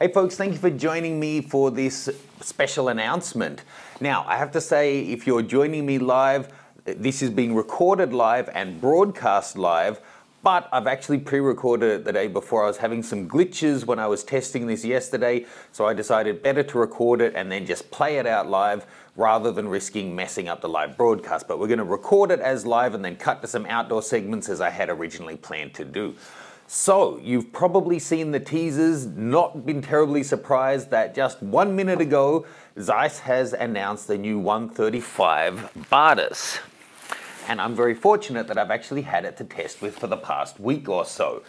Hey folks, thank you for joining me for this special announcement. Now, I have to say, if you're joining me live, this is being recorded live and broadcast live, but I've actually pre-recorded it the day before. I was having some glitches when I was testing this yesterday, so I decided better to record it and then just play it out live rather than risking messing up the live broadcast. But we're going to record it as live and then cut to some outdoor segments as I had originally planned to do. So, you've probably seen the teasers, not been terribly surprised that just 1 minute ago, Zeiss has announced the new 135 Batis. And I'm very fortunate that I've actually had it to test with for the past week or so.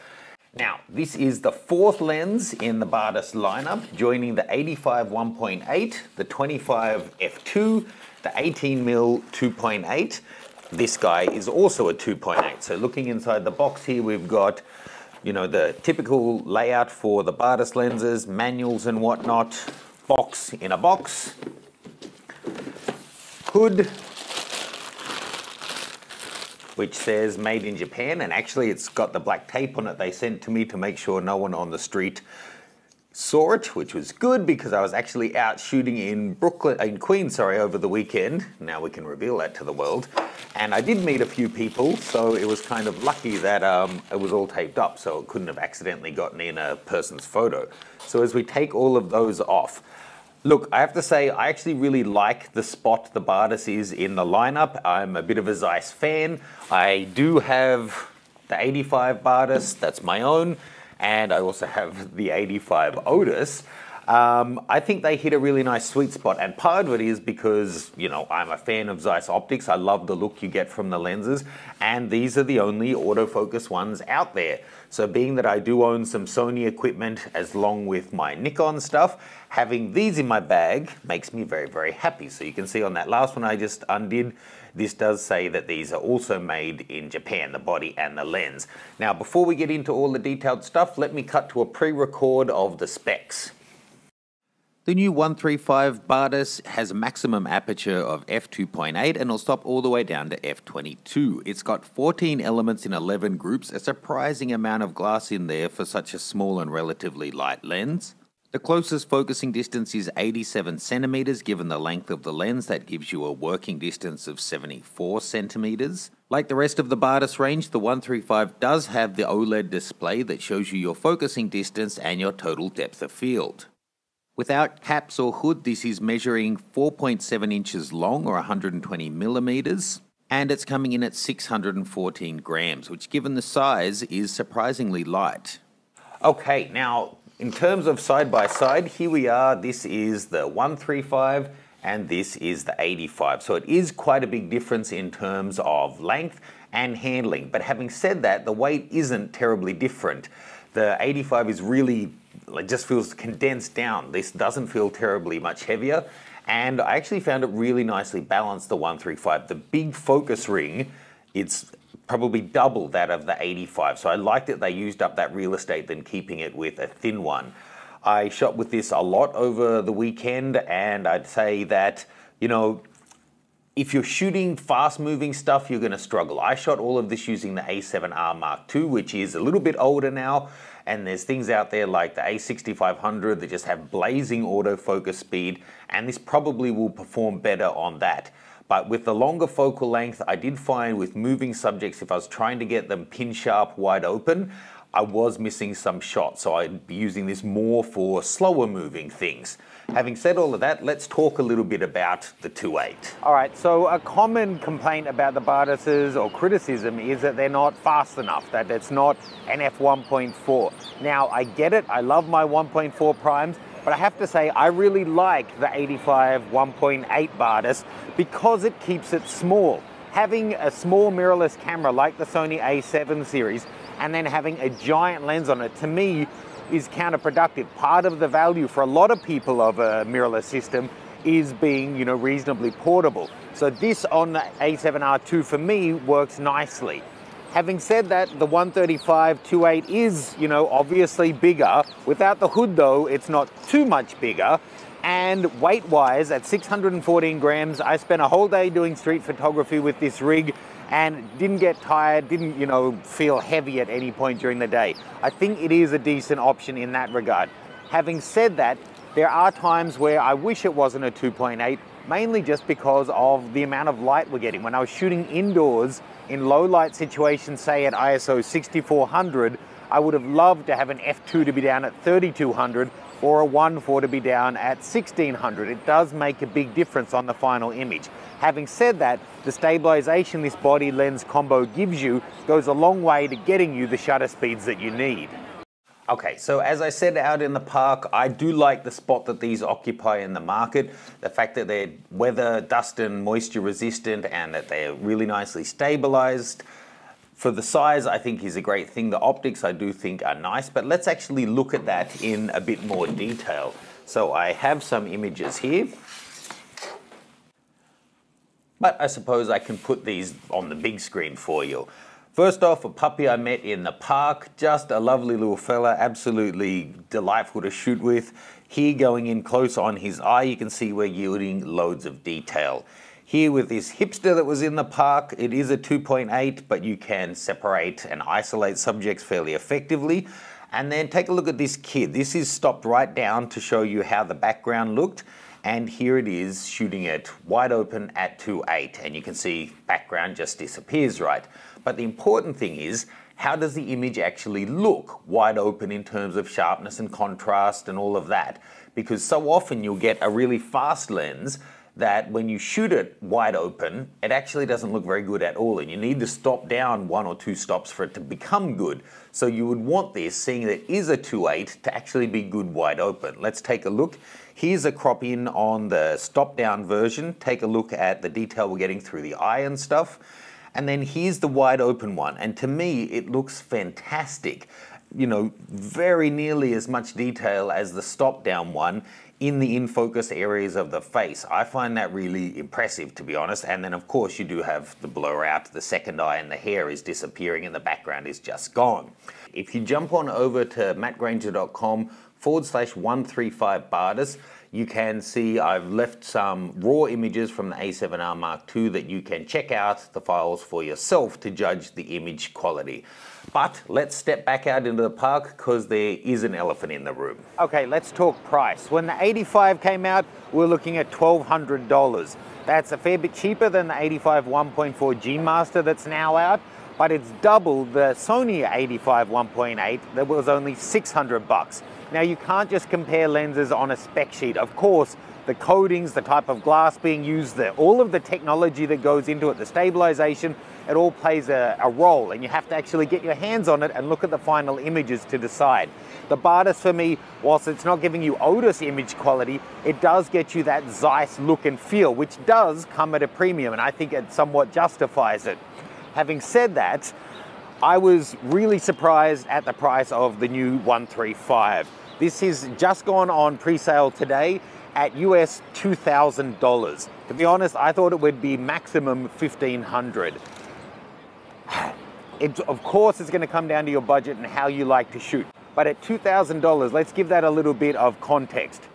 Now, this is the fourth lens in the Batis lineup, joining the 85 1.8, the 25 f2, the 18mm 2.8. This guy is also a 2.8. So looking inside the box here, we've got the typical layout for the Batis lenses, manuals and whatnot, box in a box, hood, which says made in Japan, and actually it's got the black tape on it they sent to me to make sure no one on the street saw it, which was good because I was actually out shooting in Queens, over the weekend. Now we can reveal that to the world. And I did meet a few people, so it was kind of lucky that it was all taped up, so it couldn't have accidentally gotten in a person's photo. So as we take all of those off, look, I have to say, I actually really like the spot the Batis is in the lineup. I'm a bit of a Zeiss fan. I do have the 85 Batis, that's my own, and I also have the 85 Otis. I think they hit a really nice sweet spot, and part of it is because, I'm a fan of Zeiss optics. I love the look you get from the lenses, and these are the only autofocus ones out there. So being that I do own some Sony equipment along with my Nikon stuff, having these in my bag makes me very, very happy. So you can see on that last one I just undid, this does say that these are also made in Japan, the body and the lens. Now, before we get into all the detailed stuff, let me cut to a pre-record of the specs. The new 135 Batis has a maximum aperture of f2.8 and it'll stop all the way down to f22. It's got 14 elements in 11 groups, a surprising amount of glass in there for such a small and relatively light lens. The closest focusing distance is 87 centimeters given the length of the lens. That gives you a working distance of 74 centimeters. Like the rest of the Batis range, the 135 does have the OLED display that shows you your focusing distance and your total depth of field. Without caps or hood, this is measuring 4.7 inches long or 120 millimeters, and it's coming in at 614 grams, which given the size is surprisingly light. Okay, now in terms of side by side, here we are. This is the 135 and this is the 85. So it is quite a big difference in terms of length and handling. But having said that, the weight isn't terribly different. The 85 is really, it just feels condensed down. This doesn't feel terribly much heavier. And I actually found it really nicely balanced, the 135. The big focus ring, it's probably double that of the 85. So I liked it they used up that real estate than keeping it with a thin one. I shot with this a lot over the weekend, and I'd say that, if you're shooting fast-moving stuff, you're going to struggle. I shot all of this using the A7R Mark II, which is a little bit older now, and there's things out there like the A6500 that just have blazing autofocus speed, and this probably will perform better on that. But with the longer focal length, I did find with moving subjects, if I was trying to get them pin sharp wide open, I was missing some shots, so I'd be using this more for slower moving things. Having said all of that, let's talk a little bit about the 2.8. All right, so a common complaint about the Batises or criticism is that they're not fast enough, that it's not an f1.4. Now, I get it, I love my 1.4 primes, but I have to say I really like the 85 1.8 Batis because it keeps it small. Having a small mirrorless camera like the Sony A7 series and then having a giant lens on it, to me, is counterproductive. Part of the value for a lot of people of a mirrorless system is being, reasonably portable. So this on the A7R II for me works nicely. Having said that, the 135 2.8 is, obviously bigger. Without the hood though, it's not too much bigger. And weight-wise, at 614 grams, I spent a whole day doing street photography with this rig and didn't get tired, didn't, feel heavy at any point during the day. I think it is a decent option in that regard. Having said that, there are times where I wish it wasn't a 2.8, mainly just because of the amount of light we're getting. When I was shooting indoors in low light situations, say at ISO 6400, I would have loved to have an f2 to be down at 3200 or a 1.4 to be down at 1600. It does make a big difference on the final image. Having said that, the stabilization this body lens combo gives you goes a long way to getting you the shutter speeds that you need. Okay, so as I said out in the park, I do like the spot that these occupy in the market. The fact that they're weather, dust and moisture resistant and that they're really nicely stabilized. For the size, I think is a great thing. The optics I do think are nice, but let's actually look at that in a bit more detail. So I have some images here, but I suppose I can put these on the big screen for you. First off, a puppy I met in the park, just a lovely little fella, absolutely delightful to shoot with. Here going in close on his eye, you can see we're yielding loads of detail. Here with this hipster that was in the park, it is a 2.8, but you can separate and isolate subjects fairly effectively. And then take a look at this kid. This is stopped right down to show you how the background looked. And here it is shooting it wide open at 2.8, and you can see background just disappears, right? But the important thing is, how does the image actually look wide open in terms of sharpness and contrast and all of that? Because so often you'll get a really fast lens that when you shoot it wide open, it actually doesn't look very good at all, and you need to stop down 1 or 2 stops for it to become good. So you would want this, seeing that it is a 2.8, to actually be good wide open. Let's take a look. Here's a crop in on the stop down version. Take a look at the detail we're getting through the eye and stuff. And then here's the wide open one, and to me it looks fantastic. You know, very nearly as much detail as the stop down one in the in-focus areas of the face. I find that really impressive, to be honest. And then of course you do have the blur out, the second eye, and the hair is disappearing and the background is just gone. If you jump on over to mattgranger.com/135 Batis, you can see I've left some raw images from the A7R Mark II that you can check out the files for yourself to judge the image quality. But let's step back out into the park because there is an elephant in the room. Okay, let's talk price. When the 85 came out, we were looking at $1,200. That's a fair bit cheaper than the 85 1.4 G Master that's now out, but it's double the Sony 85 1.8 that was only $600. Now you can't just compare lenses on a spec sheet. Of course, the coatings, the type of glass being used, all of the technology that goes into it, the stabilization, it all plays a role, and you have to actually get your hands on it and look at the final images to decide. The Batis for me, whilst it's not giving you Otis image quality, it does get you that Zeiss look and feel, which does come at a premium, and I think it somewhat justifies it. Having said that, I was really surprised at the price of the new 135. This is just gone on pre-sale today at US $2,000. To be honest, I thought it would be maximum $1,500. Of course, it's going to come down to your budget and how you like to shoot. But at $2,000, let's give that a little bit of context.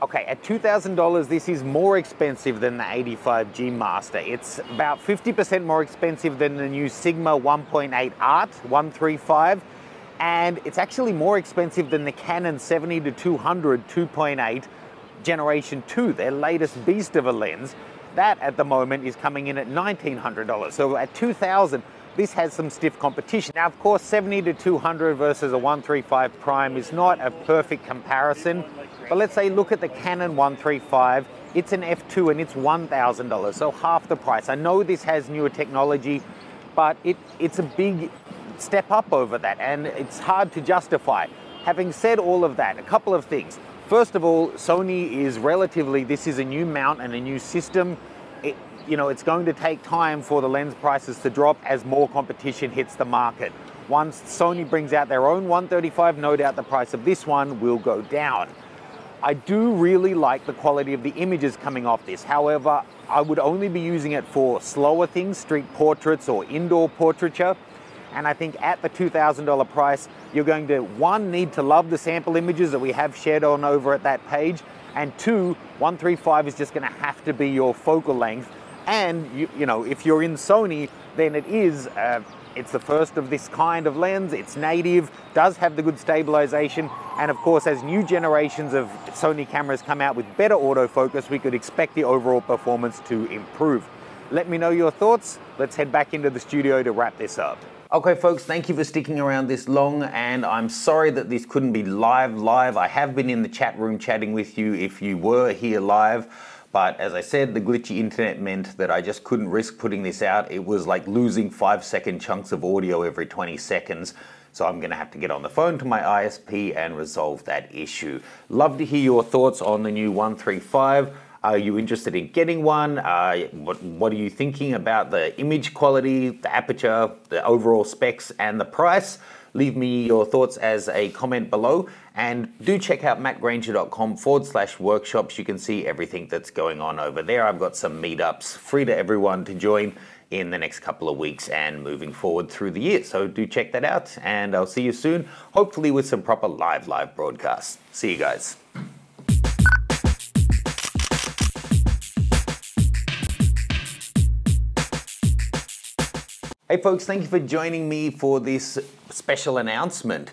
Okay, at $2,000, this is more expensive than the 85 G Master. It's about 50% more expensive than the new Sigma 1.8 Art 135, and it's actually more expensive than the Canon 70-200 2.8 Generation 2, their latest beast of a lens. That at the moment is coming in at $1,900. So at $2,000, this has some stiff competition. Now, of course, 70-200 versus a 135 Prime is not a perfect comparison. But let's say, look at the Canon 135. It's an f2 and it's $1,000, so half the price. I know this has newer technology, but it's a big step up over that, and it's hard to justify. Having said all of that, a couple of things. First of all, Sony is this is a new mount and a new system. It's going to take time for the lens prices to drop as more competition hits the market. Once Sony brings out their own 135, no doubt the price of this one will go down. I do really like the quality of the images coming off this. However, I would only be using it for slower things, street portraits or indoor portraiture. And I think at the $2,000 price, you're going to, one, need to love the sample images that we have shared on over at that page. And two, 135 is just going to have to be your focal length. And, if you're in Sony, then it is It's the first of this kind of lens. It's native, does have the good stabilization, and of course, as new generations of Sony cameras come out with better autofocus, we could expect the overall performance to improve. Let me know your thoughts. Let's head back into the studio to wrap this up. Okay folks, thank you for sticking around this long, and I'm sorry that this couldn't be live. I have been in the chat room chatting with you if you were here live, but as I said, the glitchy internet meant that I just couldn't risk putting this out. It was like losing 5-second chunks of audio every 20 seconds. So I'm gonna have to get on the phone to my ISP and resolve that issue. Love to hear your thoughts on the new 135. Are you interested in getting one? What are you thinking about the image quality, the aperture, the overall specs, and the price? Leave me your thoughts as a comment below, and do check out mattgranger.com/workshops. You can see everything that's going on over there. I've got some meetups free to everyone to join in the next couple of weeks and moving forward through the year. So do check that out, and I'll see you soon, hopefully with some proper live broadcasts. See you guys. Hey folks, thank you for joining me for this special announcement.